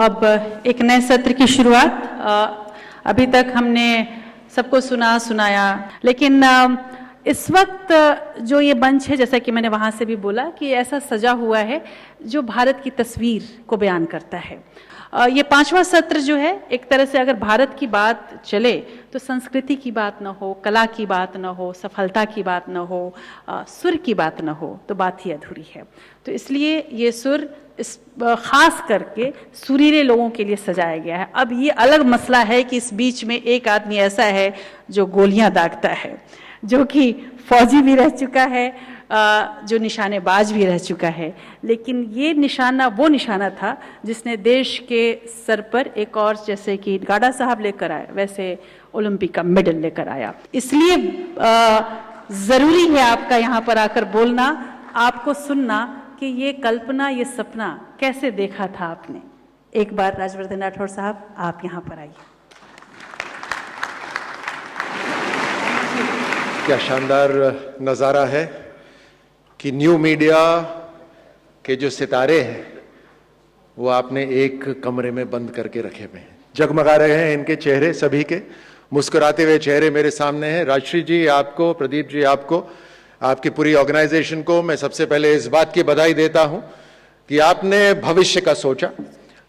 अब एक नए सत्र की शुरुआत। अभी तक हमने सबको सुनाया, लेकिन इस वक्त जो ये मंच है, जैसा कि मैंने वहाँ से भी बोला कि ऐसा सजा हुआ है जो भारत की तस्वीर को बयान करता है। ये 5वां सत्र जो है, एक तरह से अगर भारत की बात चले तो संस्कृति की बात ना हो, कला की बात ना हो, सफलता की बात ना हो, सुर की बात ना हो तो बात ही अधूरी है। तो इसलिए ये सुर इस खास करके सुरीले लोगों के लिए सजाया गया है। अब ये अलग मसला है कि इस बीच में एक आदमी ऐसा है जो गोलियां दागता है, जो कि फौजी भी रह चुका है, जो निशानेबाज भी रह चुका है, लेकिन ये निशाना वो निशाना था जिसने देश के सर पर एक और, जैसे कि गाडा साहब लेकर आए, वैसे ओलंपिक का मेडल लेकर आया। इसलिए ज़रूरी है आपका यहाँ पर आकर बोलना, आपको सुनना कि ये कल्पना, ये सपना कैसे देखा था आपने। एक बार राजवर्धन राठौड़ साहब, आप यहाँ पर आइए। क्या शानदार नज़ारा है कि न्यू मीडिया के जो सितारे हैं वो आपने एक कमरे में बंद करके रखे हुए हैं। जगमगा रहे हैं इनके चेहरे, सभी के मुस्कुराते हुए चेहरे मेरे सामने हैं। राजश्री जी आपको, प्रदीप जी आपको, आपकी पूरी ऑर्गेनाइजेशन को मैं सबसे पहले इस बात की बधाई देता हूं कि आपने भविष्य का सोचा।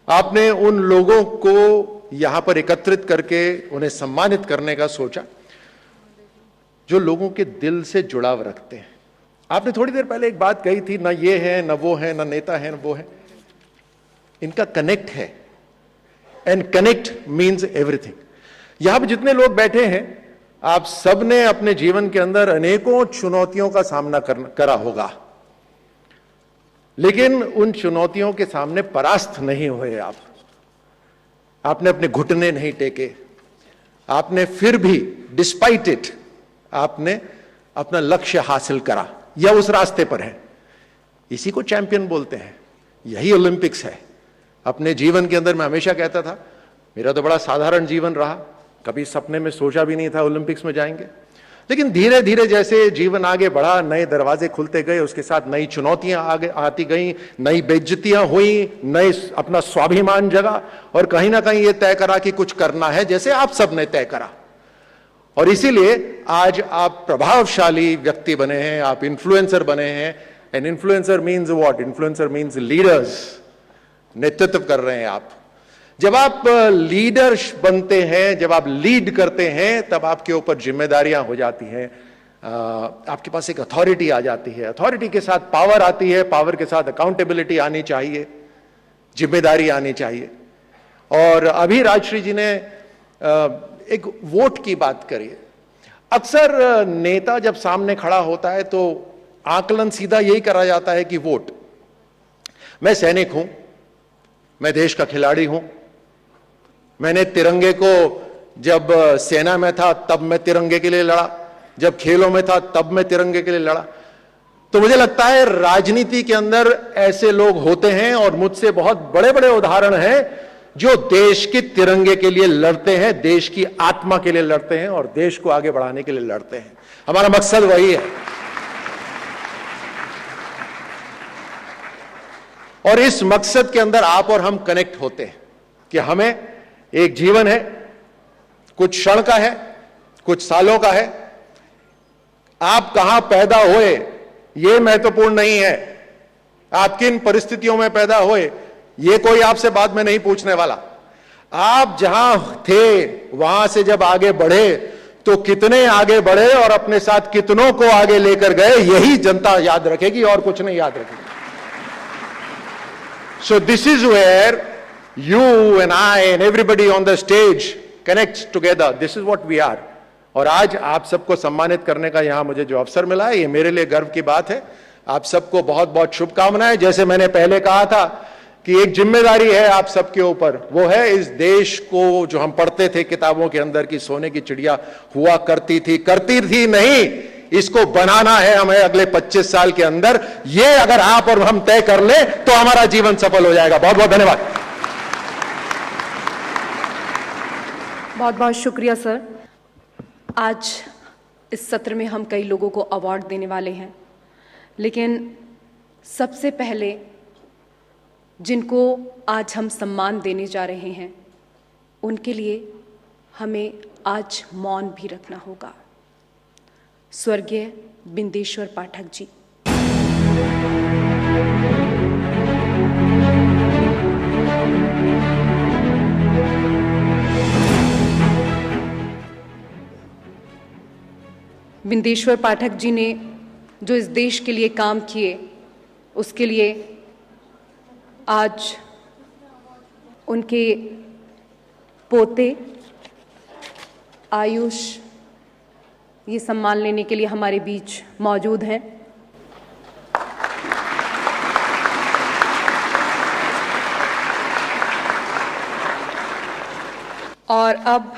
आपने उन लोगों को यहां पर एकत्रित करके उन्हें सम्मानित करने का सोचा जो लोगों के दिल से जुड़ाव रखते हैं। आपने थोड़ी देर पहले एक बात कही थी, ना ये है, ना वो है, ना नेता है, ना वो है। इनका कनेक्ट है, एंड कनेक्ट मीन्स एवरीथिंग। यहां पर जितने लोग बैठे हैं, आप सबने अपने जीवन के अंदर अनेकों चुनौतियों का सामना करा होगा, लेकिन उन चुनौतियों के सामने परास्त नहीं हुए आप। आपने अपने घुटने नहीं टेके, आपने फिर भी डिस्पाइट इट आपने अपना लक्ष्य हासिल करा या उस रास्ते पर है। इसी को चैंपियन बोलते हैं, यही ओलंपिक्स है। अपने जीवन के अंदर मैं हमेशा कहता था, मेरा तो बड़ा साधारण जीवन रहा, कभी सपने में सोचा भी नहीं था ओलंपिक्स में जाएंगे, लेकिन धीरे धीरे जैसे जीवन आगे बढ़ा, नए दरवाजे खुलते गए, उसके साथ नई चुनौतियां आगे आती गई, नई बेइज्जतियां हुई, नए अपना स्वाभिमान जगा और कहीं ना कहीं यह तय करा कि कुछ करना है, जैसे आप सबने तय करा। और इसीलिए आज आप प्रभावशाली व्यक्ति बने हैं, आप इन्फ्लुएंसर बने हैं। And influencer means what? Influencer means leaders. नेतृत्व कर रहे हैं आप। जब आप लीडर बनते हैं, जब आप लीड करते हैं, तब आपके ऊपर जिम्मेदारियां हो जाती हैं, आपके पास एक अथॉरिटी आ जाती है। अथॉरिटी के साथ पावर आती है, पावर के साथ अकाउंटेबिलिटी आनी चाहिए, जिम्मेदारी आनी चाहिए। और अभी राजश्री जी ने एक वोट की बात करी है। अक्सर नेता जब सामने खड़ा होता है तो आकलन सीधा यही करा जाता है कि वोट। मैं सैनिक हूं, मैं देश का खिलाड़ी हूं, मैंने तिरंगे को जब सेना में था तब मैं तिरंगे के लिए लड़ा, जब खेलों में था तब मैं तिरंगे के लिए लड़ा। तो मुझे लगता है राजनीति के अंदर ऐसे लोग होते हैं और मुझसे बहुत बड़े बड़े उदाहरण हैं जो देश के तिरंगे के लिए लड़ते हैं, देश की आत्मा के लिए लड़ते हैं और देश को आगे बढ़ाने के लिए लड़ते हैं। हमारा मकसद वही है। और इस मकसद के अंदर आप और हम कनेक्ट होते हैं कि हमें एक जीवन है, कुछ क्षण का है, कुछ सालों का है। आप कहां पैदा हुए यह महत्वपूर्ण नहीं है, आप किन परिस्थितियों में पैदा हुए ये कोई आपसे बाद में नहीं पूछने वाला। आप जहां थे वहां से जब आगे बढ़े तो कितने आगे बढ़े और अपने साथ कितनों को आगे लेकर गए, यही जनता याद रखेगी और कुछ नहीं याद रखेगी। So this is where you and I and everybody on the stage connects together. This is what we are. और आज आप सबको सम्मानित करने का यहां मुझे जो अवसर मिला है, ये मेरे लिए गर्व की बात है। आप सबको बहुत बहुत शुभकामनाएं। जैसे मैंने पहले कहा था कि एक जिम्मेदारी है आप सबके ऊपर, वो है इस देश को, जो हम पढ़ते थे किताबों के अंदर की सोने की चिड़िया हुआ करती थी नहीं, इसको बनाना है हमें अगले 25 साल के अंदर। ये अगर आप और हम तय कर ले तो हमारा जीवन सफल हो जाएगा। बहुत बहुत धन्यवाद। बहुत बहुत शुक्रिया सर। आज इस सत्र में हम कई लोगों को अवार्ड देने वाले हैं, लेकिन सबसे पहले जिनको आज हम सम्मान देने जा रहे हैं, उनके लिए हमें आज मौन भी रखना होगा। स्वर्गीय बिंदेश्वर पाठक जी। बिंदेश्वर पाठक जी ने जो इस देश के लिए काम किए, उसके लिए आज उनके पोते आयुष ये सम्मान लेने के लिए हमारे बीच मौजूद हैं। और अब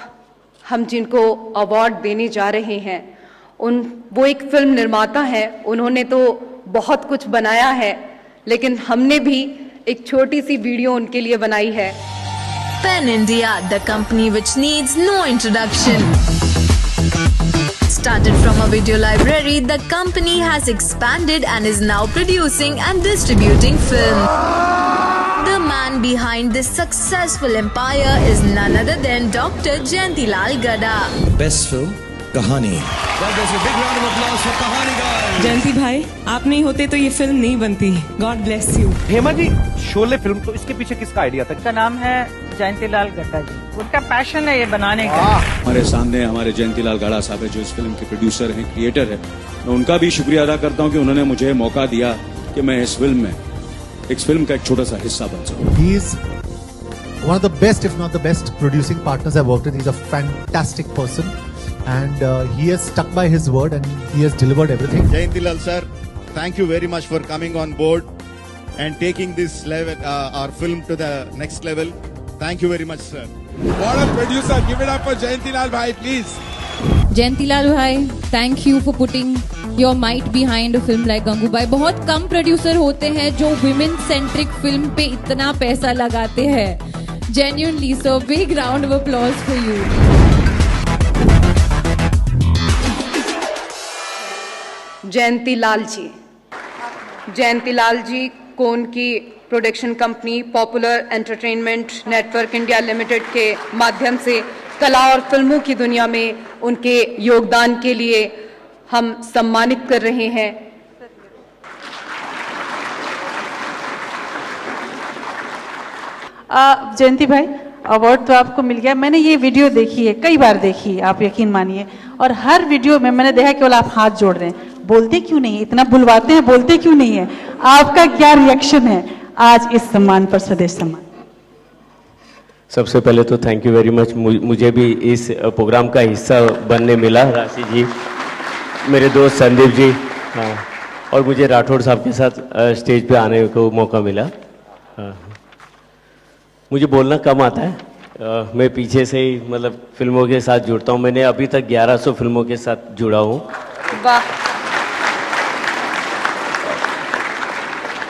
हम जिनको अवार्ड देने जा रहे हैं, वो एक फिल्म निर्माता हैं। उन्होंने तो बहुत कुछ बनाया है, लेकिन हमने भी एक छोटी सी वीडियो उनके लिए बनाई है। Pen India, the company which needs no introduction. Started from a video library, the company has expanded and is now producing and distributing film. The man behind this successful empire is none other than Dr. Jayantilal Gada. Best film, कहानी। Well, there's a big round of applause for कहानी guys. जयंती भाई, आप नहीं होते तो ये film नहीं बनती। God bless you. Hema ji, Sholay film, तो इसके पीछे किसका आइडिया था? का नाम है जयंतीलाल गड्ढा जी, उनका पैशन है ये बनाने का। हमारे सामने हमारे जयंतीलाल गाड़ा साहब है, जो इस फिल्म के प्रोड्यूसर हैं, क्रिएटर है। मैं उनका भी शुक्रिया अदा करता हूं कि उन्होंने मुझे मौका दिया कि मैं इस फिल्म का एक छोटा सा हिस्सा बन सकूं। He is one of the best, if not the best, producing partners I've worked with. He's a fantastic person, and he has stuck by his word and he has delivered everything. Jayantilal sir, thank you very much for coming on board and taking this level, our film to the next level. Thank you very much, sir. What a producer! Give it up for Jayantilal bhai, please. Jayantilal bhai, thank you for putting your might behind a film like Gangubai. बहुत कम producer होते हैं जो women centric film पे इतना पैसा लगाते हैं. Genuinely, so big round of applause for you. Jayantilal जी को उनकी production company popular entertainment network India limited के माध्यम से कला और फिल्मों की दुनिया में उनके योगदान के लिए हम सम्मानित कर रहे हैं। जयंती भाई, अवार्ड तो आपको मिल गया। मैंने ये वीडियो देखी है, कई बार देखी है, आप यकीन मानिए, और हर वीडियो में मैंने देखा केवल आप हाथ जोड़ रहे हैं। बोलते क्यों नहीं? इतना बुलवाते हैं, बोलते क्यों नहीं है? आपका क्या रिएक्शन है आज इस सम्मान पर, स्वदेश सम्मान? सबसे पहले तो थैंक यू वेरी मच, मुझे भी इस प्रोग्राम का हिस्सा बनने मिला। राशि जी, मेरे दोस्त संदीप जी, हाँ, और मुझे राठौड़ साहब के साथ स्टेज पे आने को मौका मिला। हाँ, मुझे बोलना कम आता है, मैं पीछे से ही मतलब फिल्मों के साथ जुड़ता हूँ। मैंने अभी तक 1100 फिल्मों के साथ जुड़ा हूँ। वाह।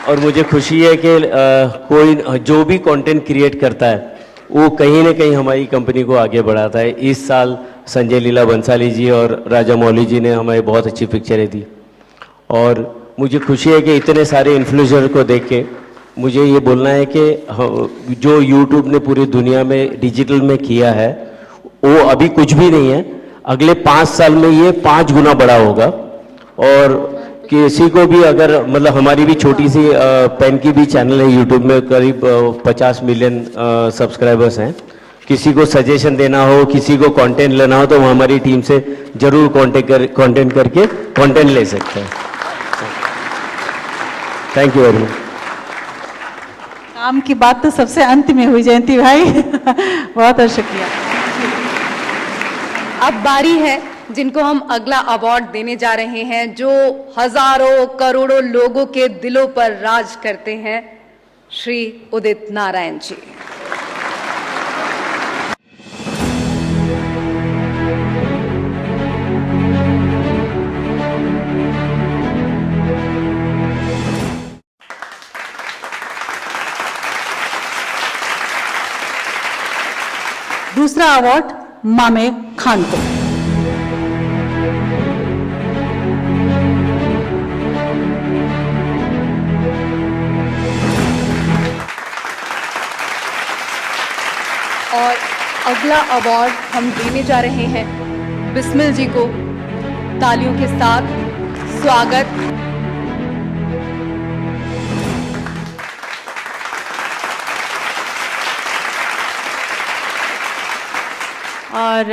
और मुझे खुशी है कि कोई जो भी कंटेंट क्रिएट करता है वो कहीं ना कहीं हमारी कंपनी को आगे बढ़ाता है। इस साल संजय लीला बंसाली जी और राजा मौली जी ने हमें बहुत अच्छी पिक्चरें दी, और मुझे खुशी है कि इतने सारे इन्फ्लुएंसर को देख के मुझे ये बोलना है कि जो यूट्यूब ने पूरी दुनिया में डिजिटल में किया है वो अभी कुछ भी नहीं है। अगले 5 साल में ये 5 गुना बड़ा होगा। और किसी को भी अगर मतलब हमारी भी छोटी सी पेन की भी चैनल है यूट्यूब में, करीब 50 मिलियन सब्सक्राइबर्स हैं। किसी को सजेशन देना हो, किसी को कंटेंट लेना हो, तो वो हमारी टीम से जरूर कांटेक्ट करके कंटेंट ले सकते हैं। Thank you very much. काम की बात तो सबसे अंत में हुई जयंती भाई। बहुत बहुत शुक्रिया। अब बारी है जिनको हम अगला अवार्ड देने जा रहे हैं, जो हजारों करोड़ों लोगों के दिलों पर राज करते हैं, श्री उदित नारायण जी। दूसरा अवार्ड मामे खान को। अगला अवार्ड हम देने जा रहे हैं बिस्मिल जी को। तालियों के साथ स्वागत। और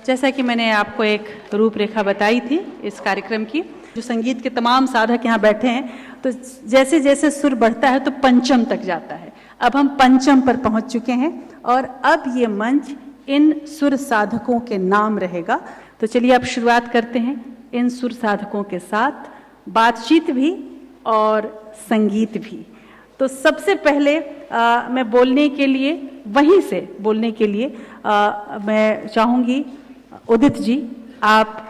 जैसा कि मैंने आपको एक रूपरेखा बताई थी इस कार्यक्रम की, जो संगीत के तमाम साधक यहाँ बैठे हैं, तो जैसे जैसे सुर बढ़ता है तो पंचम तक जाता है। अब हम पंचम पर पहुंच चुके हैं और अब ये मंच इन सुर साधकों के नाम रहेगा। तो चलिए अब शुरुआत करते हैं इन सुर साधकों के साथ, बातचीत भी और संगीत भी। तो सबसे पहले मैं बोलने के लिए, वहीं से बोलने के लिए मैं चाहूँगी उदित जी, आप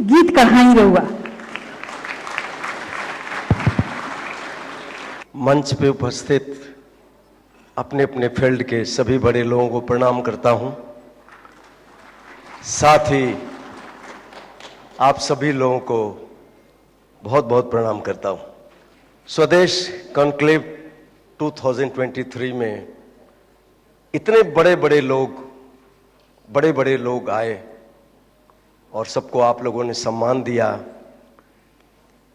गीत कढ़ाई रहुआ। मंच पे उपस्थित अपने अपने फील्ड के सभी बड़े लोगों को प्रणाम करता हूं। साथ ही आप सभी लोगों को बहुत बहुत प्रणाम करता हूं। स्वदेश कॉन्क्लेव 2023 में इतने बड़े बड़े लोग आए और सबको आप लोगों ने सम्मान दिया।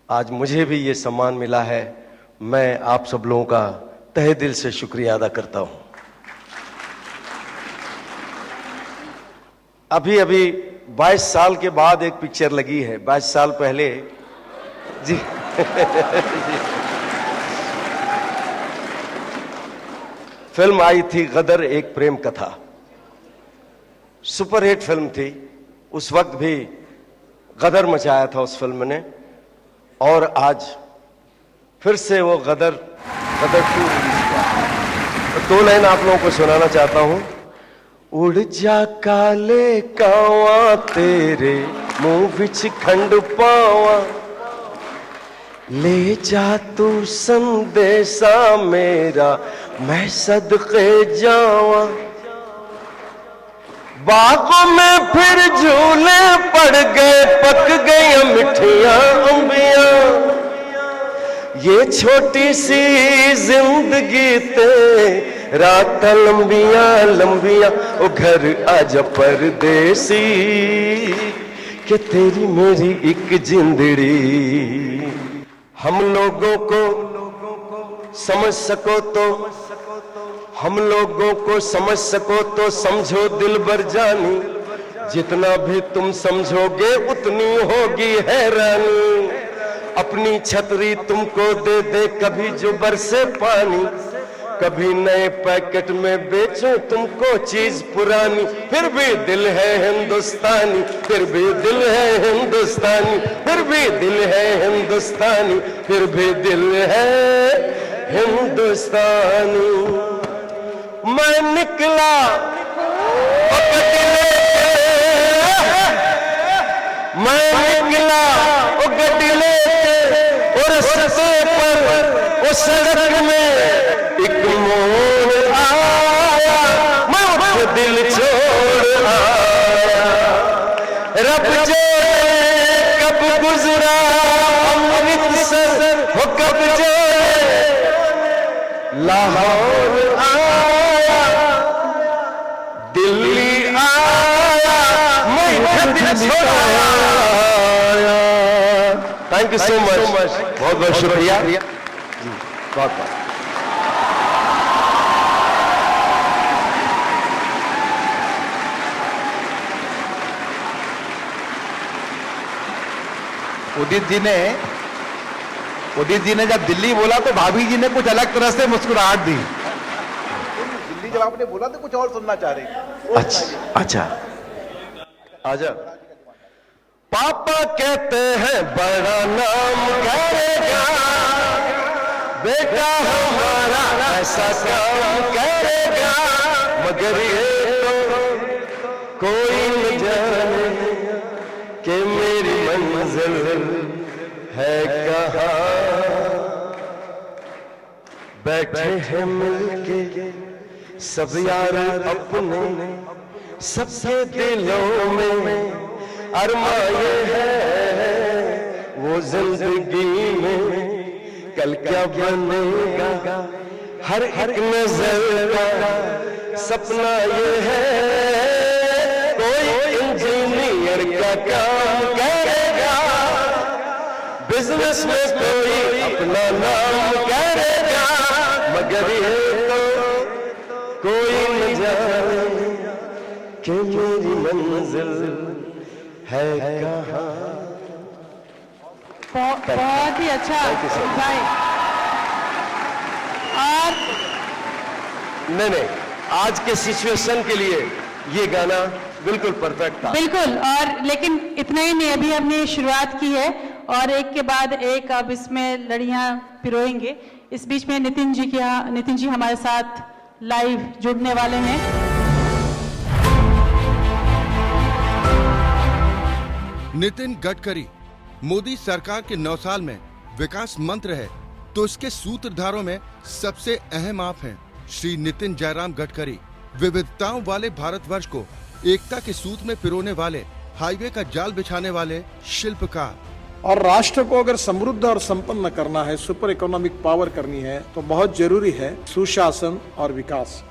आज मुझे भी ये सम्मान मिला है। मैं आप सब लोगों का तहे दिल से शुक्रिया अदा करता हूं। अभी 22 साल के बाद एक पिक्चर लगी है, 22 साल पहले जी फिल्म आई थी गदर, एक प्रेम कथा। सुपरहिट फिल्म थी। उस वक्त भी गदर मचाया था उस फिल्म ने, और आज फिर से वो गदर 2 रिलीज हुआ। 2 लाइन आप लोगों को सुनाना चाहता हूं। उड़ जा काले कावा तेरे मुंह विच खंड पावा, ले जा तू संदेशा मेरा मैं सदके जावा। बागों में फिर झूले पड़ गए, पक गई मिठियां अंबियां। ये छोटी सी जिंदगी ते रात लंबियां लंबियां। ओ घर आजा परदेसी कि तेरी मेरी एक जिंदड़ी। हम लोगों को समझ सको तो, हम लोगों को समझ सको तो समझो दिल भर जानी। जितना भी तुम समझोगे उतनी होगी हैरानी। अपनी छतरी तुमको दे दे कभी जो बरसे पानी, कभी नए पैकेट में बेचूं तुमको चीज पुरानी। फिर भी दिल है हिंदुस्तानी, फिर भी दिल है हिंदुस्तानी, फिर भी दिल है हिंदुस्तानी, फिर भी दिल है हिंदुस्तानी। मैं निकला गड्डी लेके और रस्ते पर उस सड़क में एक मोड़ आया, मैं दिल छोड़ आया। रब जाने कब गुजरा अमृतसर, हो कब जाने लाहौर आया, दिल्ली आया, मैं दिल छोड़ आया। थैंक यू सो मच, बहुत बहुत शुक्रिया जी, बहुत बहुत। उदित जी ने जब दिल्ली बोला तो भाभी जी ने कुछ अलग तरह से मुस्कुराहट दी। दिल्ली जब आपने बोला तो कुछ और सुनना चाह रही। अच्छा आजा। पापा कहते हैं बड़ा नाम करेगा, बेटा हमारा ऐसा काम करेगा, मगर ये तो कोई न जाने कि मेरी मंजिल है कहाँ। बैठे हैं मिलके सब यार अपने, सबके दिलों में अरमा ये है वो जिंदगी में कल क्या बनेगा। हर एक नजर का सपना ये है और क्या काम करेगा, बिजनेस में कोई अपना नाम करेगा, मगर ये तो कोई न जाने कि मेरी मंजिल है कहाँ। बहुत ही अच्छा भाई। और नहीं, आज के सिचुएशन के लिए ये गाना बिल्कुल परफेक्ट था। बिल्कुल। और लेकिन इतना ही नहीं, अभी हमने शुरुआत की है और एक के बाद एक अब इसमें लड़ियां पिरोएंगे। इस बीच में नितिन जी हमारे साथ लाइव जुड़ने वाले हैं। नितिन गडकरी मोदी सरकार के 9 साल में विकास मंत्र है, तो इसके सूत्रधारों में सबसे अहम आप हैं श्री नितिन जयराम गडकरी। विविधताओं वाले भारतवर्ष को एकता के सूत्र में पिरोने वाले, हाईवे का जाल बिछाने वाले शिल्पकार। और राष्ट्र को अगर समृद्ध और संपन्न करना है, सुपर इकोनॉमिक पावर करनी है, तो बहुत जरूरी है सुशासन और विकास।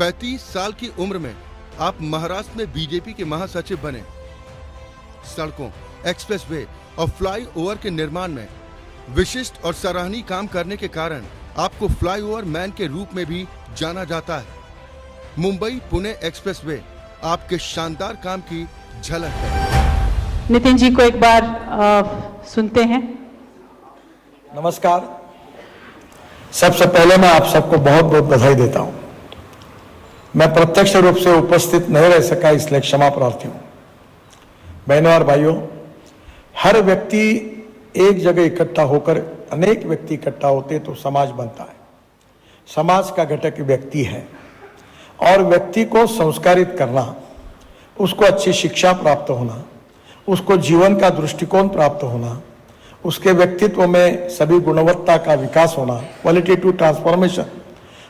35 साल की उम्र में आप महाराष्ट्र में बीजेपी के महासचिव बने। सड़कों, एक्सप्रेसवे और फ्लाईओवर के निर्माण में विशिष्ट और सराहनीय काम करने के कारण आपको फ्लाईओवर मैन के रूप में भी जाना जाता है। मुंबई पुणे एक्सप्रेसवे आपके शानदार काम की झलक है। नितिन जी को एक बार सुनते हैं। नमस्कार। सबसे पहले मैं आप सबको बहुत बहुत बधाई देता हूं। मैं प्रत्यक्ष रूप से उपस्थित नहीं रह सका, इसलिए क्षमा प्रार्थी हूं। बहनों और भाइयों, हर व्यक्ति एक जगह इकट्ठा होकर, अनेक व्यक्ति इकट्ठा होते तो समाज बनता है। समाज का घटक व्यक्ति है और व्यक्ति को संस्कारित करना, उसको अच्छी शिक्षा प्राप्त होना, उसको जीवन का दृष्टिकोण प्राप्त होना, उसके व्यक्तित्व में सभी गुणवत्ता का विकास होना, क्वालिटेटिव ट्रांसफॉर्मेशन,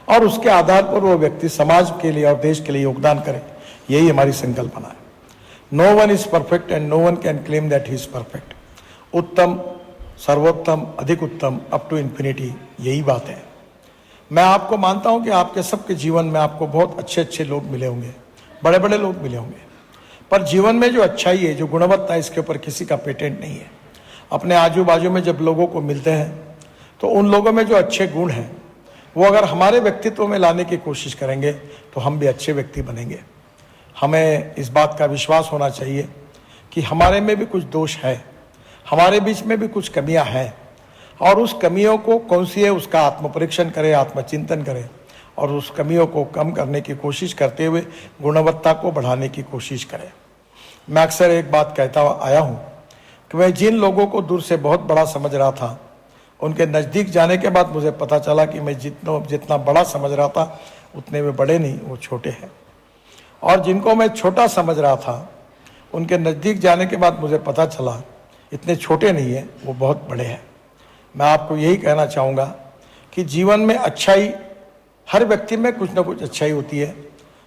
और उसके आधार पर वो व्यक्ति समाज के लिए और देश के लिए योगदान करे, यही हमारी संकल्पना है। No one is perfect and no one can claim that he is perfect. उत्तम, सर्वोत्तम, अधिक उत्तम, अप टू इंफिनिटी, यही बात है। मैं आपको मानता हूं कि आपके सबके जीवन में आपको बहुत अच्छे अच्छे लोग मिले होंगे, बड़े बड़े लोग मिले होंगे, पर जीवन में जो अच्छाई है, जो गुणवत्ता है, इसके ऊपर किसी का पेटेंट नहीं है। अपने आजू बाजू में जब लोगों को मिलते हैं तो उन लोगों में जो अच्छे गुण हैं वो अगर हमारे व्यक्तित्व में लाने की कोशिश करेंगे तो हम भी अच्छे व्यक्ति बनेंगे। हमें इस बात का विश्वास होना चाहिए कि हमारे में भी कुछ दोष है, हमारे बीच में भी कुछ कमियां हैं, और उस कमियों को कौन सी है उसका आत्मपरीक्षण करें, आत्मचिंतन करें और उस कमियों को कम करने की कोशिश करते हुए गुणवत्ता को बढ़ाने की कोशिश करें। मैं अक्सर एक बात कहता आया हूँ कि मैं जिन लोगों को दूर से बहुत बड़ा समझ रहा था, उनके नज़दीक जाने के बाद मुझे पता चला कि मैं जितना बड़ा समझ रहा था उतने में बड़े नहीं, वो छोटे हैं। और जिनको मैं छोटा समझ रहा था, उनके नज़दीक जाने के बाद मुझे पता चला इतने छोटे नहीं हैं, वो बहुत बड़े हैं। मैं आपको यही कहना चाहूँगा कि जीवन में अच्छाई, हर व्यक्ति में कुछ ना कुछ अच्छाई होती है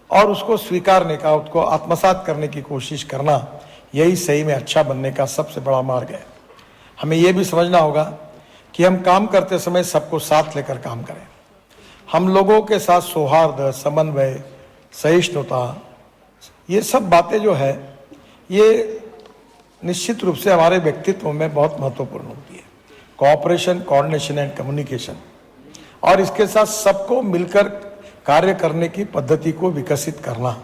और उसको स्वीकारने का, उसको आत्मसात करने की कोशिश करना, यही सही में अच्छा बनने का सबसे बड़ा मार्ग है। हमें यह भी समझना होगा कि हम काम करते समय सबको साथ लेकर काम करें। हम लोगों के साथ सौहार्द, समन्वय, सहिष्णुता, ये सब बातें जो है ये निश्चित रूप से हमारे व्यक्तित्व में बहुत महत्वपूर्ण होती है। कोऑपरेशन, कोऑर्डिनेशन एंड कम्युनिकेशन, और इसके साथ सबको मिलकर कार्य करने की पद्धति को विकसित करना,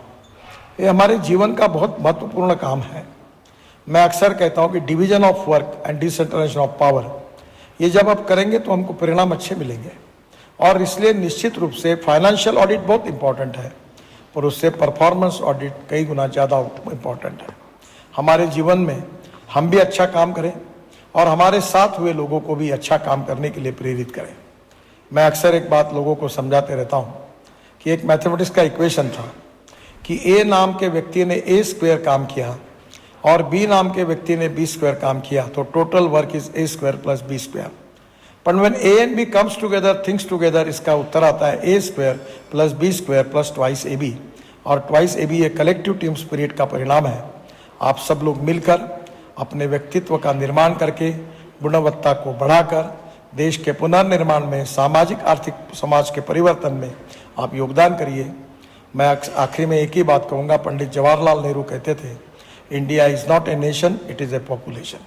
ये हमारे जीवन का बहुत महत्वपूर्ण काम है। मैं अक्सर कहता हूँ कि division of work and decentralisation of power, ये जब आप करेंगे तो हमको परिणाम अच्छे मिलेंगे। और इसलिए निश्चित रूप से फाइनेंशियल ऑडिट बहुत इंपॉर्टेंट है, पर उससे परफॉर्मेंस ऑडिट कई गुना ज़्यादा इम्पॉर्टेंट है। हमारे जीवन में हम भी अच्छा काम करें और हमारे साथ हुए लोगों को भी अच्छा काम करने के लिए प्रेरित करें। मैं अक्सर एक बात लोगों को समझाते रहता हूँ कि एक मैथमेटिक्स का इक्वेशन था कि ए नाम के व्यक्ति ने ए स्क्वायर काम किया और बी नाम के व्यक्ति ने बी स्क्वायर काम किया, तो total work is a square plus b square. But when a and b comes together, things together, इसका उत्तर आता है a square plus b square plus twice a b, और ट्वाइस ए बी ये collective team spirit का परिणाम है। आप सब लोग मिलकर अपने व्यक्तित्व का निर्माण करके, गुणवत्ता को बढ़ाकर देश के पुनर्निर्माण में, सामाजिक आर्थिक समाज के परिवर्तन में आप योगदान करिए। मैं आखिरी में एक ही बात कहूँगा, पंडित जवाहरलाल नेहरू कहते थे, India is not a nation, it is a population.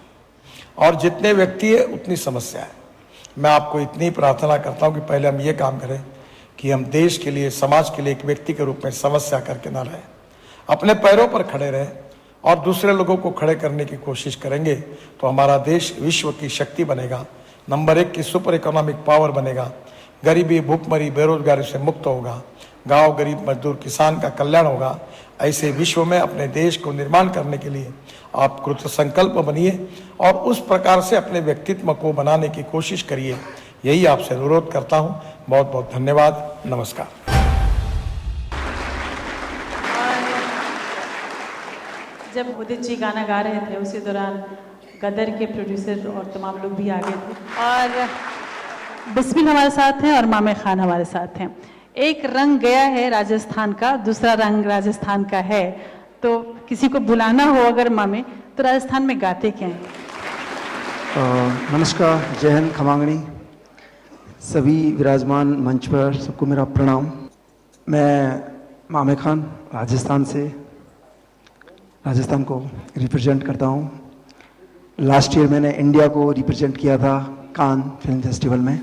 और जितने व्यक्ति है उतनी समस्या है। मैं आपको इतनी प्रार्थना करता हूं कि पहले हम ये काम करें कि हम देश के लिए, समाज के लिए एक व्यक्ति के रूप में समस्या करके ना रहें, अपने पैरों पर खड़े रहें और दूसरे लोगों को खड़े करने की कोशिश करेंगे तो हमारा देश विश्व की शक्ति बनेगा, नंबर 1 की सुपर इकोनॉमिक पावर बनेगा, गरीबी, भूखमरी, बेरोजगारी से मुक्त होगा, गांव, गरीब, मजदूर, किसान का कल्याण होगा। ऐसे विश्व में अपने देश को निर्माण करने के लिए आप कृत संकल्प बनिए और उस प्रकार से अपने व्यक्तित्व को बनाने की कोशिश करिए। यही आपसे अनुरोध करता हूं। बहुत बहुत धन्यवाद। नमस्कार। जब उदित जी गाना गा रहे थे उसी दौरान गदर के प्रोड्यूसर और तमाम लोग भी आ गए थे और बिस्मिल हमारे साथ हैं और मामे खान हमारे साथ हैं। एक रंग गया है राजस्थान का, दूसरा रंग राजस्थान का है, तो किसी को बुलाना हो अगर मामे तो राजस्थान में गाते क्या हैं? नमस्कार, जय हिंद, खमांगणी, सभी विराजमान मंच पर सबको मेरा प्रणाम। मैं मामे खान राजस्थान से, राजस्थान को रिप्रेजेंट करता हूँ। लास्ट ईयर मैंने इंडिया को रिप्रेजेंट किया था कान फिल्म फेस्टिवल में।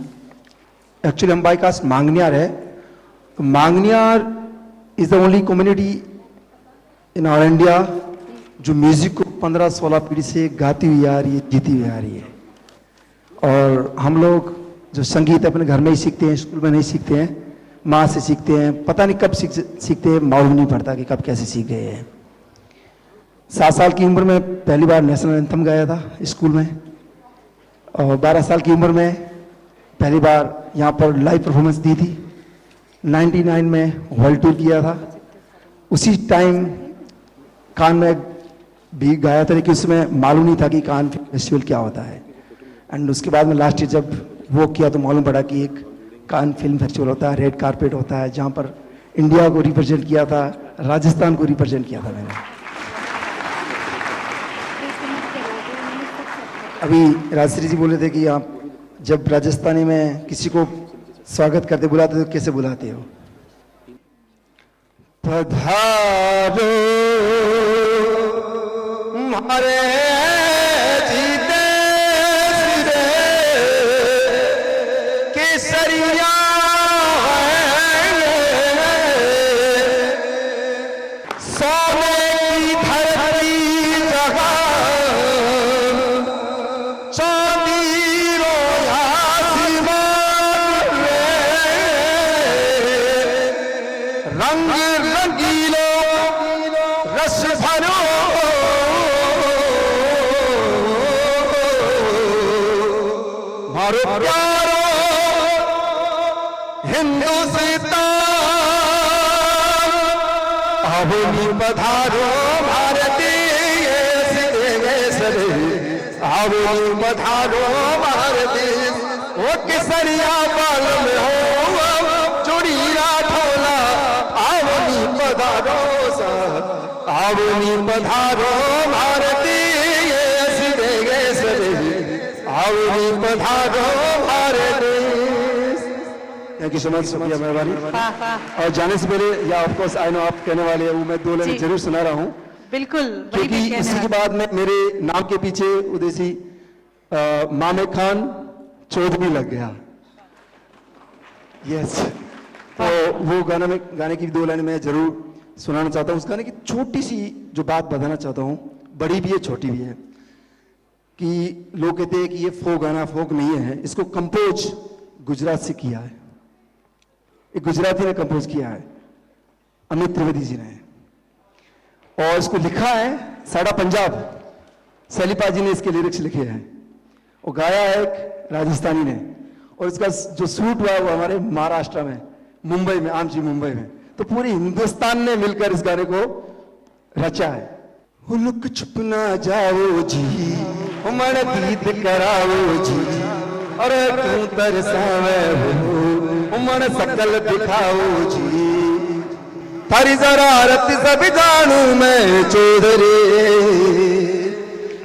एक्चुअली हम बाई कास्ट मांगनियार है, तो Manganiyar is the only community in all India जो म्यूज़िक को 15-16 पीढ़ी से गाती हुई आ रही है, जीती हुई आ रही है। और हम लोग जो संगीत अपने घर में ही सीखते हैं, स्कूल में नहीं सीखते हैं, माँ से सीखते हैं, पता नहीं कब सीखते हैं, मालूम नहीं पड़ता कि कब कैसे सीख गए हैं। 7 साल की उम्र में पहली बार नेशनल एंथम गाया था स्कूल में और 12 साल की उम्र में पहली बार यहाँ पर लाइव परफॉर्मेंस दी थी। 99 में वर्ल्ड टूर किया था। उसी टाइम कान में भी गाया था, लेकिन उसमें मालूम नहीं था कि कान फेस्टिवल क्या होता है। एंड उसके बाद में लास्ट ईयर जब वो किया तो मालूम पड़ा कि एक कान फिल्म फेस्टिवल होता है, रेड कारपेट होता है, जहाँ पर इंडिया को रिप्रेजेंट किया था, राजस्थान को रिप्रेजेंट किया था मैंने। अभी राजश्री जी बोले थे कि आप जब राजस्थानी में किसी को स्वागत करते बुलाते तो कैसे बुलाते हो? पधारो हमारे जीते सिरे केसरिया सोने की धरती जगह चांदी रोया आसमान रंग रंगीलो रस भरो मारो प्यारो हिंदुस्तान आवनी पधारो भारतीय आवनी पधारो भारतीय वो केसरिया बाल में हो चुड़ीरा ढोला आवनी पधारो आवनी पधारो भारतीय आवनी पधारो भारतीय। थैंक यू सो मच, शुक्रिया, मेहरबानी। और जाने से पहले या ऑफ कोर्स आई नो आप कहने वाले हैं, वो मैं 2 लाइन जरूर सुना रहा हूँ बिल्कुल, क्योंकि इसी के बाद में मेरे नाम के पीछे उदेसी मामे खान चौधरी लग गया। यस, तो वो गाने की 2 लाइन मैं जरूर सुनाना चाहता हूँ। उस गाने की छोटी सी जो बात बताना चाहता हूँ, बड़ी भी है छोटी भी है, कि लोग कहते हैं कि ये फोक गाना, फोक नहीं है, इसको कंपोज गुजरात से किया है, एक गुजराती ने कंपोज किया है, अमित त्रिवेदी जी ने, और इसको लिखा है साड़ा पंजाब, सलीपा जी ने इसके लिरिक्स लिखे हैं, और गाया है एक राजस्थानी ने, और इसका जो शूट हुआ वो हमारे महाराष्ट्र में, मुंबई में, आमची मुंबई में। तो पूरे हिंदुस्तान ने मिलकर इस गाने को रचा है। हुलक छुप ना जाओ जी, मन गीत कराओ जी, अरे क्यों तरसावे हो मन सकल दिखाओ जी, थारी जरारत सब जानू मैं चौधरी,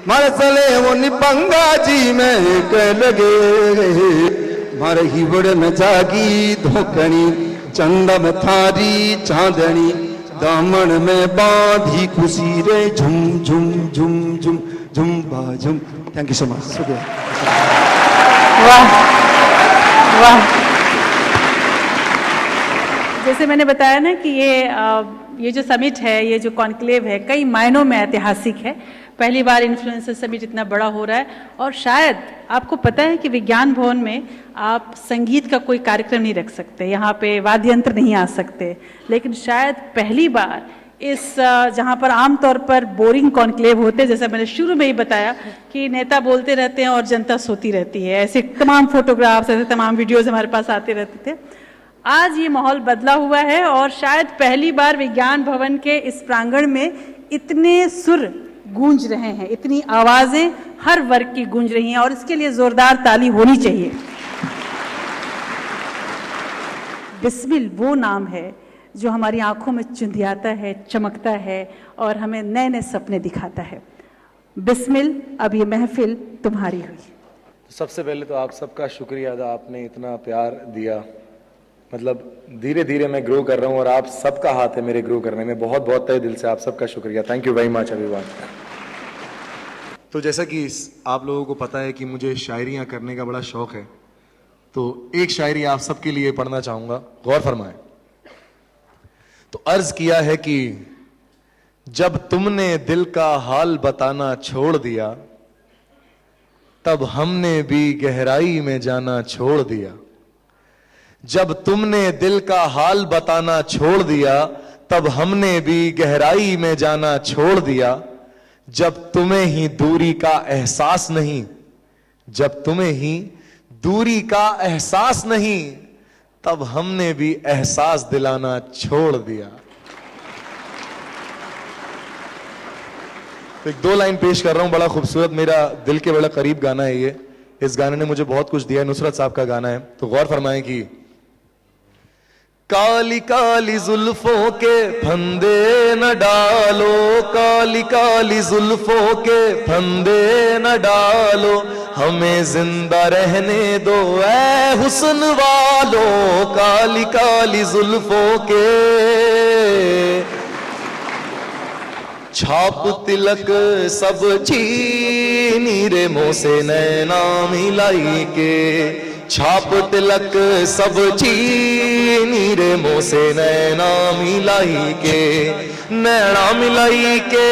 मारे चले वो निपंगा जी में कह लगे, मारे हिवड़ में जागी धोकनी, चंदा में थारी चांदनी, दामन में बांधी खुशी रे झुम झुम झुम झुम झुम बा झुम। Thank you so much. शुक्रिया। वाह वाह। जैसे मैंने बताया ना कि ये जो समिट है, ये जो कॉन्क्लेव है, कई मायनों में ऐतिहासिक है। पहली बार इन्फ्लुएंसर समिट इतना बड़ा हो रहा है, और शायद आपको पता है कि विज्ञान भवन में आप संगीत का कोई कार्यक्रम नहीं रख सकते, यहाँ पे वाद्य यंत्र नहीं आ सकते, लेकिन शायद पहली बार इस जहाँ पर आमतौर पर बोरिंग कॉन्क्लेव होते हैं, जैसा मैंने शुरू में ही बताया कि नेता बोलते रहते हैं और जनता सोती रहती है, ऐसे तमाम फोटोग्राफ्स, ऐसे तमाम वीडियोज हमारे पास आते रहते थे। आज ये माहौल बदला हुआ है, और शायद पहली बार विज्ञान भवन के इस प्रांगण में इतने सुर गूंज रहे हैं, इतनी आवाजें हर वर्ग की गूंज रही हैं, और इसके लिए जोरदार ताली होनी चाहिए। बिस्मिल वो नाम है जो हमारी आंखों में चुंधियाता है, चमकता है, और हमें नए नए सपने दिखाता है। बिस्मिल, अब ये महफिल तुम्हारी हुई। सबसे पहले तो आप सबका शुक्रिया अदा, आपने इतना प्यार दिया। मतलब धीरे धीरे मैं ग्रो कर रहा हूँ, और आप सबका हाथ है मेरे ग्रो करने में। बहुत बहुत तहे दिल से आप सबका शुक्रिया। Thank you very much everyone. तो जैसा कि आप लोगों को पता है कि मुझे शायरियां करने का बड़ा शौक है, तो एक शायरी आप सबके लिए पढ़ना चाहूंगा, गौर फरमाएं। तो अर्ज किया है कि जब तुमने दिल का हाल बताना छोड़ दिया, तब हमने भी गहराई में जाना छोड़ दिया। जब तुमने दिल का हाल बताना छोड़ दिया, तब हमने भी गहराई में जाना छोड़ दिया। जब तुम्हें ही दूरी का एहसास नहीं, जब तुम्हें ही दूरी का एहसास नहीं, तब हमने भी एहसास दिलाना छोड़ दिया। तो एक दो लाइन पेश कर रहा हूं, बड़ा खूबसूरत, मेरा दिल के बड़ा करीब गाना है ये। इस गाने ने मुझे बहुत कुछ दिया है, नुसरत साहब का गाना है। तो गौर फरमाएं कि काली काली जुल्फों के फंदे न डालो, काली काली जुल्फों के फंदे न डालो, हमें जिंदा रहने दो ऐ हुस्न वालो। काली काली जुल्फों के छाप तिलक सब चीनी रे मुंह से नैना मिलाई के, छाप तिलक सब चीनी रे मुंह से नैना मिलाई के, नैना मिलाई के,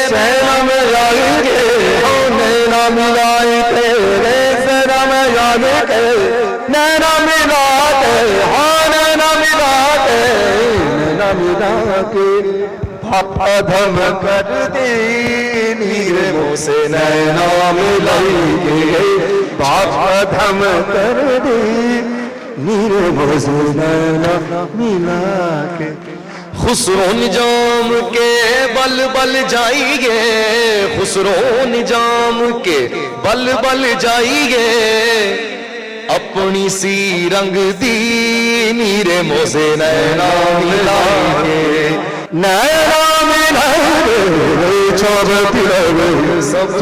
नैना मिलाई के, नैना मिलाई के, नैना मिलाई के, नैना मिला के, हाँ नैना मिला के, नैना मिला के, भापा धम कर दे नीरे मुंह से नैना मिलाई के, भापा धम कर दे नीरे मुंह से नैना मिला के। खुसरो निजाम के बल बल जाइए, खुसरो निजाम के बल बल जाइए, अपनी सी रंग दी नीरे मुंह से नैना मिला के, नैना मिला के, चाव तिलक सब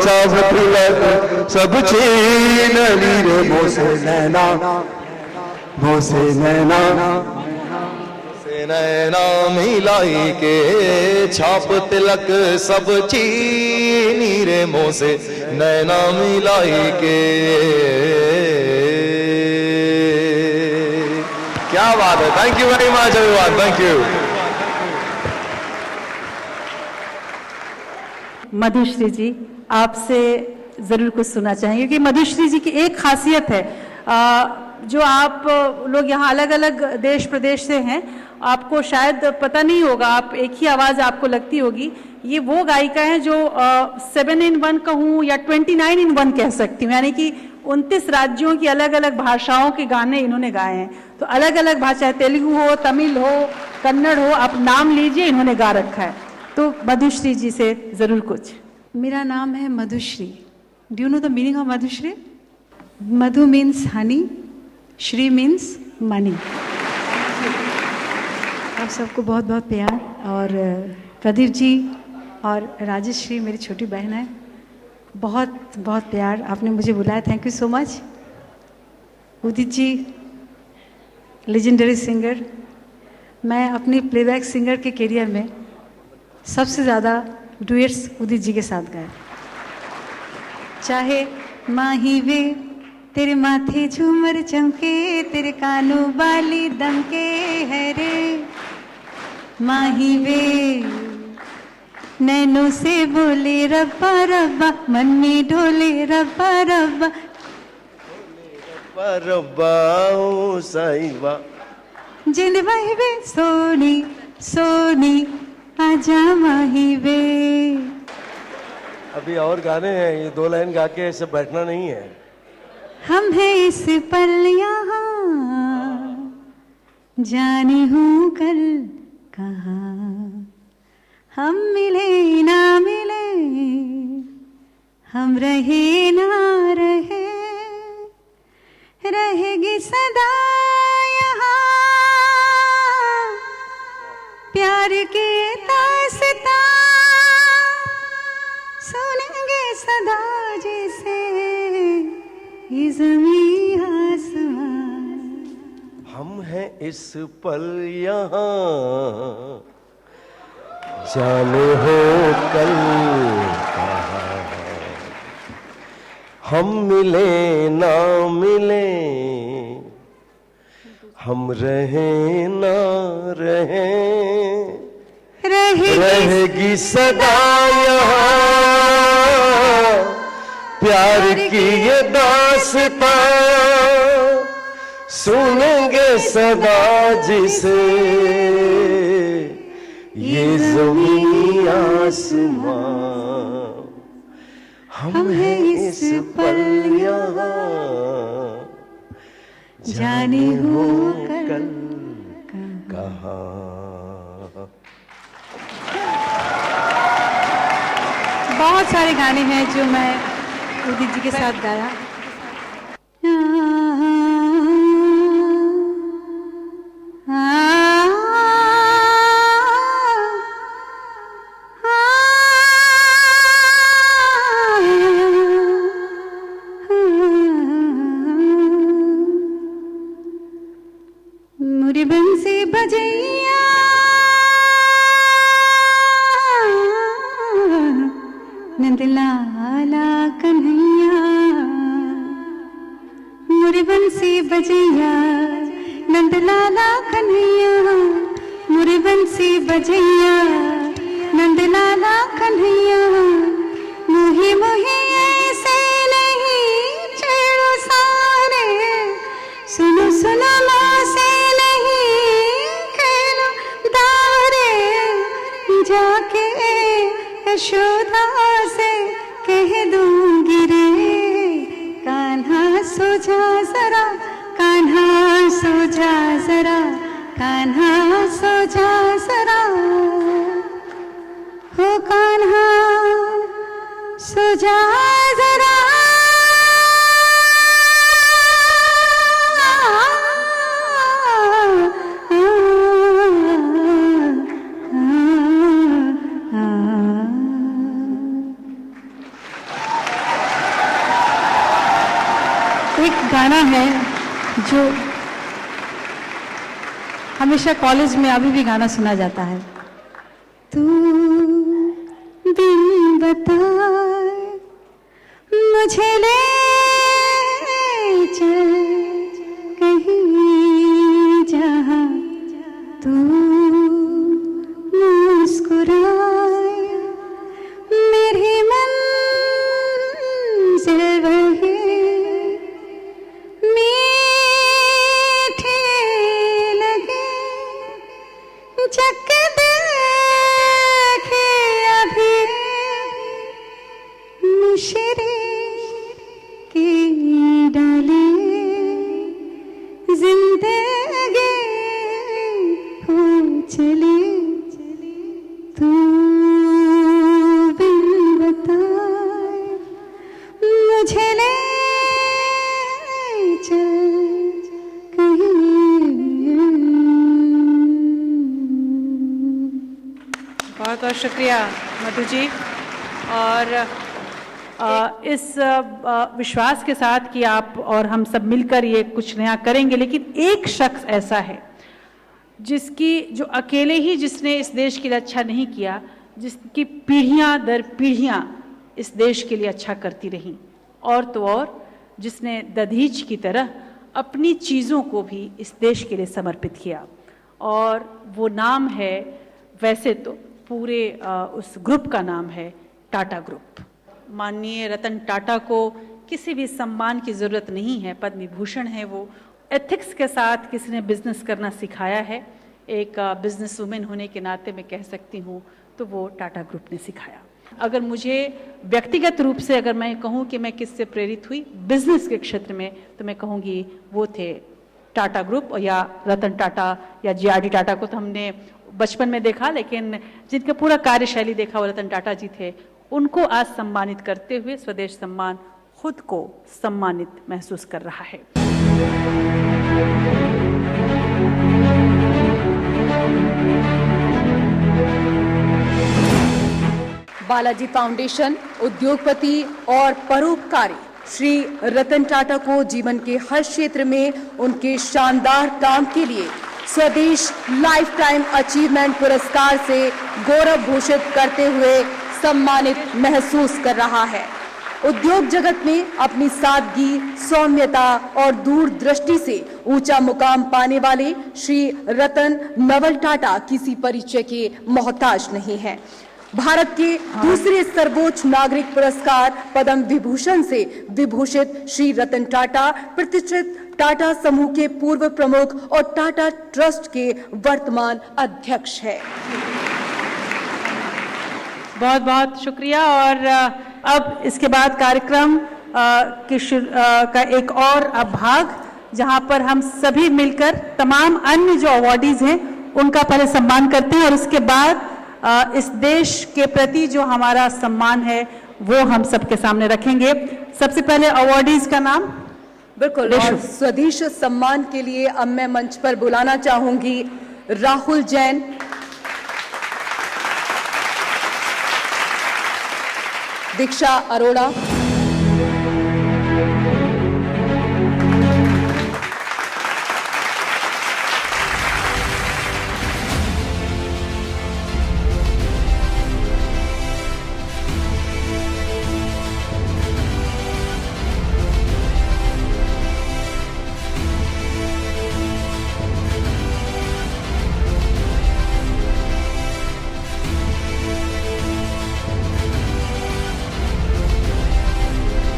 चाव तिलक सब छीन ली रे मुंह से नैना, मुंह से नैना, से नैना मिलाई के, छाप तिलक सब चीनी रे मुंह से नैना मिलाई के। क्या बात है, thank you very much everyone, thank you. Madhushree ji, आपसे जरूर कुछ सुनना चाहेंगे, क्योंकि मधुश्री जी की एक खासियत है, जो आप लोग यहाँ अलग अलग देश प्रदेश से हैं, आपको शायद पता नहीं होगा, आप एक ही आवाज़ आपको लगती होगी। ये वो गायिका है जो 7 in 1 कहूँ या 29 in 1 कह सकती हूँ, यानी कि 29 राज्यों की अलग अलग भाषाओं के गाने इन्होंने गाए हैं। तो अलग अलग भाषा, तेलुगु हो, तमिल हो, कन्नड़ हो, आप नाम लीजिए, इन्होंने गा रखा है। तो मधुश्री जी से जरूर कुछ। मेरा नाम है Madhushree. Do you know the meaning of Madhushree? Madhu means Honey, Shri means money. आप सबको बहुत बहुत प्यार, और प्रदीप जी और राजश्री मेरी छोटी बहन है, बहुत बहुत प्यार, आपने मुझे बुलाया, thank you so much. Udit ji legendary singer, मैं अपनी प्लेबैक सिंगर के करियर में सबसे ज़्यादा डुएट्स उदित जी के साथ गाए। चाहे माही वे तेरे माथे झूमर चमके, तेरे कानों वाली दमके है रे, माही वे नैनों से बोले रब्बा रब्बा, मन में डोले रब्बा रब्बा, रब्बा ओ साहिबा, जिंद वही वे सोनी सोनी आजा माही वे। अभी और गाने हैं, ये 2 लाइन गा के ऐसे बैठना नहीं है। हम हैं इस पल यहाँ, जाने हूँ कल कहाँ, हम मिले ना मिले, हम रहे ना रहे, रहेगी सदा यहाँ प्यार के दास्तां, सुनेंगे सदा जैसे ये ज़मीं आसमां। हम हैं इस पल यहाँ, जाने हो कल कहाँ, हम मिले ना मिले, हम रहे ना रहे, रहेगी सदा यहाँ प्यार की ये दास्तां, सुनेंगे सदा जिसे ये ज़मीं आसमां। हम हैं इस पल यहाँ, जाने हो कल कहाँ। बहुत सारे गाने हैं जो मैं उदित जी के साथ गाया। मुरी बंसी बजैया नंदलाला कन्हैया, मुरी बंसी बजैया नंदलाला कन्हैया, मुरी बंसी बजैया नंदलाला कन्हैया, मोही मोही ऐसे नहीं छेड़ो सारे, सुनो सुनो माँ से नहीं खेलो दारे, जाके यशोदा से कह दूंगी रे, कान्हा सो जा जरा, कान्हा सो जा जरा, कान्हा सो जा जरा, हो कान्हा सो जा जरा। एक गाना है जो हमेशा कॉलेज में अभी भी गाना सुना जाता है। तू दिन बताए मुझे ले चल कहीं जहाँ तू मुस्कुराए, मेरी मंजिल वही मीठी लगे, जग देखे अभी मिश्री की डाली, जिंदगी हो चली, तू बिन बताए मुझे ले चल कहीं। बहुत बहुत शुक्रिया मधु जी। और इस विश्वास के साथ कि आप और हम सब मिलकर ये कुछ नया करेंगे, लेकिन एक शख्स ऐसा है जो अकेले ही जिसने इस देश के लिए अच्छा नहीं किया, जिसकी पीढ़ियां दर पीढ़ियां इस देश के लिए अच्छा करती रहीं, और तो और जिसने दधीच की तरह अपनी चीज़ों को भी इस देश के लिए समर्पित किया। और वो नाम है, वैसे तो पूरे उस ग्रुप का नाम है टाटा ग्रुप। माननीय रतन टाटा को किसी भी सम्मान की ज़रूरत नहीं है, पद्म विभूषण है वो। एथिक्स के साथ किसी ने बिजनेस करना सिखाया है, एक बिजनेस वुमेन होने के नाते मैं कह सकती हूँ, तो वो टाटा ग्रुप ने सिखाया। अगर मुझे व्यक्तिगत रूप से अगर मैं कहूँ कि मैं किससे प्रेरित हुई बिजनेस के क्षेत्र में, तो मैं कहूँगी वो थे टाटा ग्रुप, या रतन टाटा या जीआरडी टाटा को तो हमने बचपन में देखा, लेकिन जिनका पूरा कार्यशैली देखा वो रतन टाटा जी थे। उनको आज सम्मानित करते हुए स्वदेश सम्मान खुद को सम्मानित महसूस कर रहा है। बालाजी फाउंडेशन उद्योगपति और परोपकारी श्री रतन टाटा को जीवन के हर क्षेत्र में उनके शानदार काम के लिए स्वदेश लाइफ टाइम अचीवमेंट पुरस्कार से गौरव भूषित करते हुए सम्मानित महसूस कर रहा है। उद्योग जगत में अपनी सादगी, सौम्यता और दूरदृष्टि से ऊंचा मुकाम पाने वाले श्री रतन नवल टाटा किसी परिचय के मोहताज नहीं हैं। भारत के दूसरे सर्वोच्च नागरिक पुरस्कार पद्म विभूषण से विभूषित श्री रतन टाटा प्रतिष्ठित टाटा समूह के पूर्व प्रमुख और टाटा ट्रस्ट के वर्तमान अध्यक्ष है। बहुत बहुत शुक्रिया। और अब इसके बाद कार्यक्रम का एक और भाग, जहां पर हम सभी मिलकर तमाम अन्य जो अवार्डीज हैं उनका पहले सम्मान करते हैं, और उसके बाद इस देश के प्रति जो हमारा सम्मान है वो हम सबके सामने रखेंगे। सबसे पहले अवार्डीज का नाम। बिल्कुल, और स्वदेश सम्मान के लिए अब मैं मंच पर बुलाना चाहूंगी राहुल जैन, दीक्षा अरोड़ा,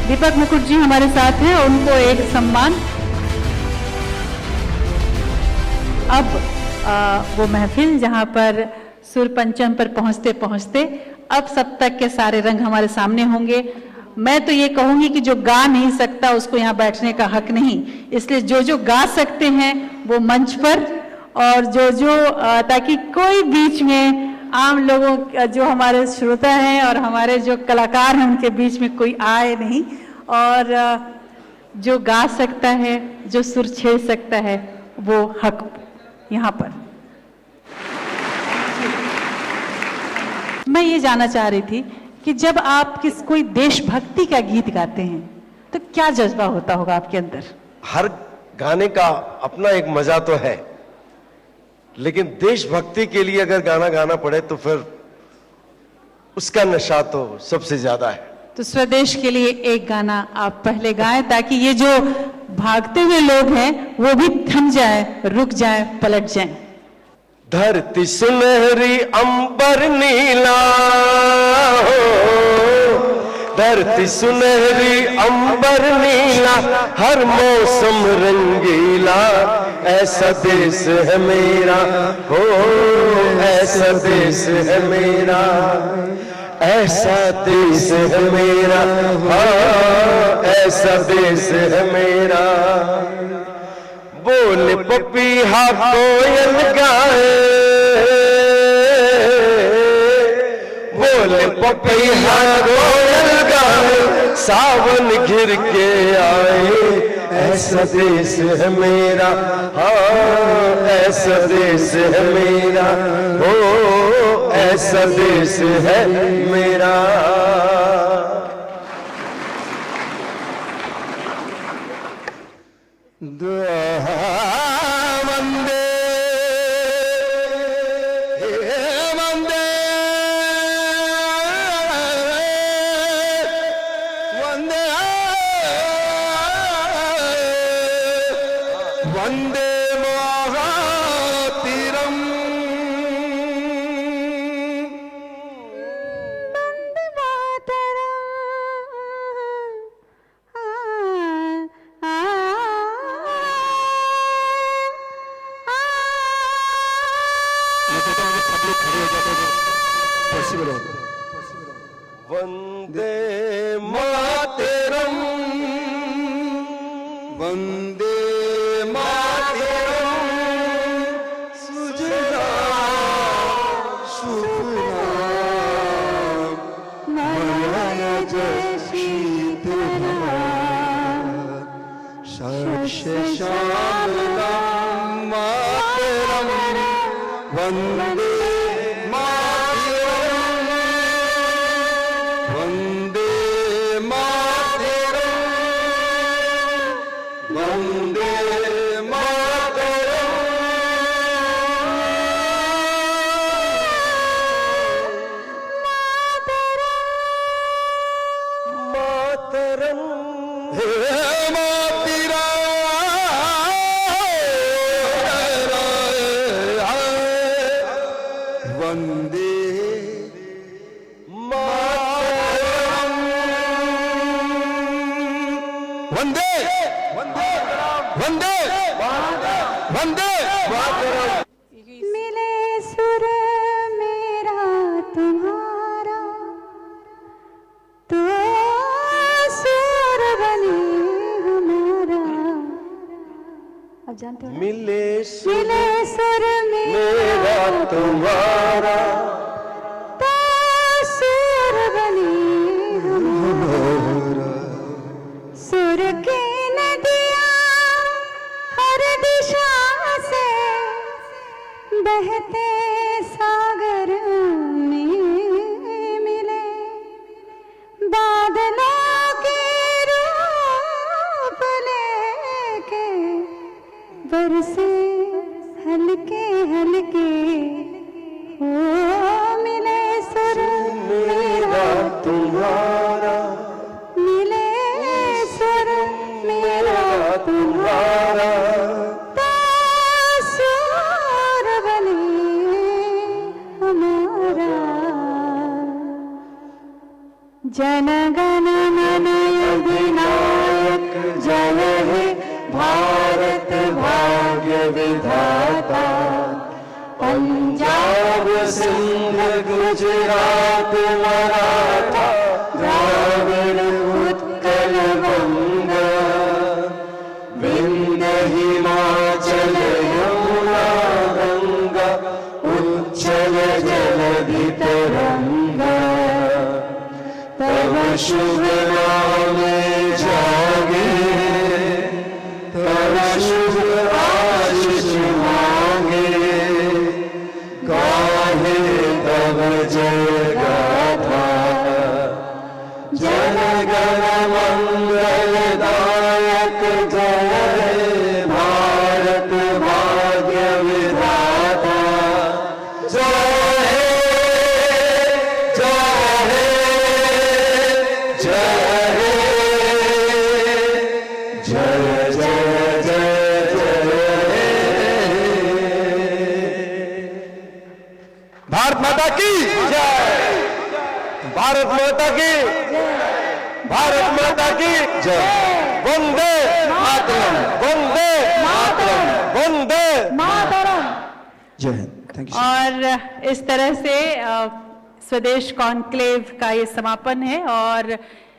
दीपक मुकुट जी हमारे साथ हैं, उनको एक सम्मान। अब वो महफिल जहां पर सुर पंचम पर पहुंचते पहुंचते अब सप्तक के सारे रंग हमारे सामने होंगे। मैं तो ये कहूंगी कि जो गा नहीं सकता उसको यहाँ बैठने का हक नहीं, इसलिए जो जो गा सकते हैं वो मंच पर, और जो ताकि कोई बीच में आम लोगों जो हमारे श्रोता हैं और हमारे जो कलाकार हैं उनके बीच में कोई आए नहीं, और जो गा सकता है, जो सुर छेड़ सकता है, वो हक यहाँ पर। मैं ये जानना चाह रही थी कि जब आप कोई देशभक्ति का गीत गाते हैं तो क्या जज्बा होता होगा आपके अंदर? हर गाने का अपना एक मजा तो है, लेकिन देशभक्ति के लिए अगर गाना गाना पड़े तो फिर उसका नशा तो सबसे ज्यादा है। तो स्वदेश के लिए एक गाना आप पहले गाएं, ताकि ये जो भागते हुए लोग हैं वो भी थम जाए, रुक जाए, पलट जाए। धरती सुनहरी अंबर नीला, धरती सुनहरी अंबर नीला, हर मौसम रंगीला, ऐसा देश है मेरा, हो ऐसा देश है मेरा, ऐसा देश है मेरा, हाँ ऐसा देश है मेरा। बोल पपीहा कोयल गाए, बोल पपीहा कोयल गाए, सावन घिर के आए, ऐसा देश है मेरा, हाँ ऐसा देश है मेरा, हो ऐसा देश है मेरा। वंदे खड़े हो जाते तो पॉसिबल हो। वंदे मातरम, वंदे मातरम, सुजला सुफला मलयज शीतला शस्य श्यामलां मातरम, वंदे मातरम, वंदे मातरम, वंदे मातरम, मातरम, हे मातरा वंदे मातरम, वंदे वंदे वंदे वंदे मातरम। मिले सुर मेरा तुम्हारा तो सुर बने हमारा। अब जानते हो ना? मिले सुर मेरा तुम्हारा तो सुर बने हमारा। सुर की नदियाँ हर दिशा से बहते सागर में मिले। बादलों के रूप लेके बरसे हल्के हल्के हो। मिले सुर मेरा तुम्हारा, मिले सुर मेरा तुम्हारा तो सुर बने हमारा। जन गण मन अधिनायक जय हे भारत भाग्य विधाता। पंजाब सिंध गुजरात मराठा द्राविड़ उत्कल बंगा। विंध्य हिमाचल यमुना गंगा उच्चल जलधि तरंगा। तब शुभ नाम जागे, तब शुभ आशीष मांगे। गाहे तब जय गाथा, जन गण मंगलदायक जय हे भारत भाग्य विधाता। जय हे जय हे जय हे जय जय जय जय भारत माता की जय, भारत माता की भारत माता की जय। वंदे मातरम, वंदे मातरम, वंदे मातरम। जय हिंद। Thank you. और इस तरह से स्वदेश कॉन्क्लेव का ये समापन है और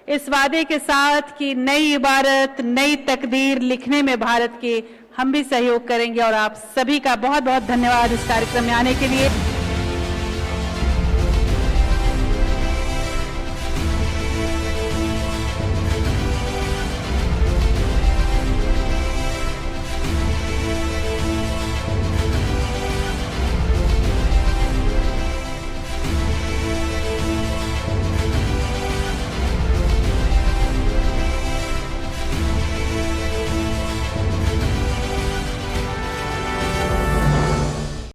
इस वादे के साथ कि नई इबारत नई तकदीर लिखने में भारत की हम भी सहयोग करेंगे। और आप सभी का बहुत बहुत धन्यवाद इस कार्यक्रम में आने के लिए।